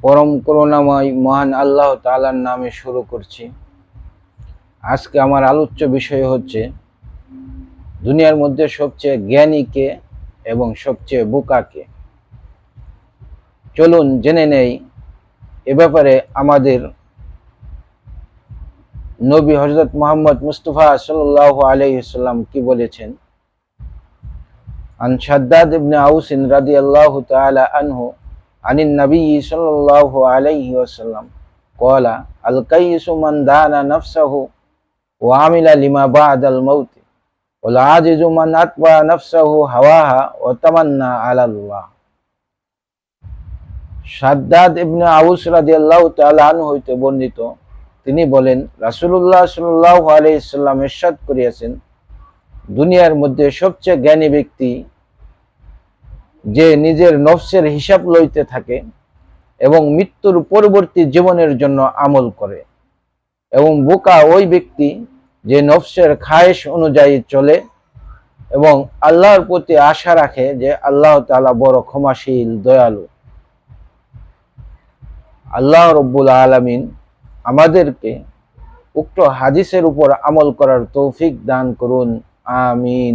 পরম করুণাময় মহান আল্লাহ তাআলার নামে শুরু করছি। আজকে আমার আলোচ্য বিষয় হচ্ছে দুনিয়ার মধ্যে সবচেয়ে জ্ঞানী কে এবং সবচেয়ে বোকা কে। চলুন জেনে নেই এ ব্যাপারে আমাদের নবী হযরত মুহাম্মদ মুস্তাফা সাল্লাল্লাহু আলাইহি ওয়াসাল্লাম কি বলেছেন। আন শাদ্দাদ ইবনে আউস রাদিয়াল্লাহু তাআলা আনহু আনিন নবী সাল্লাল্লাহু আলাইহি ওয়াসাল্লাম ক্বালা আল কাইয়িসু মান দানা নাফসাহু ওয়া আমিলা লিমা বা'দাল মাউত ওয়াল আজিজু মান আতবা নাফসাহু হাওয়াহা ওয়া তামান্না আলাল্লাহ। শাদ্দাদ ইবনে আউস রাদিয়াল্লাহু তাআলা আনহু হইতে বর্ণিত, তিনি বলেন, রাসূলুল্লাহ সাল্লাল্লাহু আলাইহি সাল্লাম ইরশাদ করিয়াছেন, দুনিয়ার মধ্যে সবচেয়ে জ্ঞানী ব্যক্তি যে নিজের নফসের হিসাব লইতে থাকে এবং মৃত্যুর পরবর্তী জীবনের জন্য আমল করে, এবং বোকা ওই ব্যক্তি যে নফসের খায়েশ অনুযায়ী চলে এবং আল্লাহর প্রতি আশা রাখে যে আল্লাহ তাআলা বড় ক্ষমাশীল, দয়ালু। আল্লাহ রব্বুল আলামিন আমাদেরকে উক্ত হাদিসের উপর আমল করার তৌফিক দান করুন। আমিন।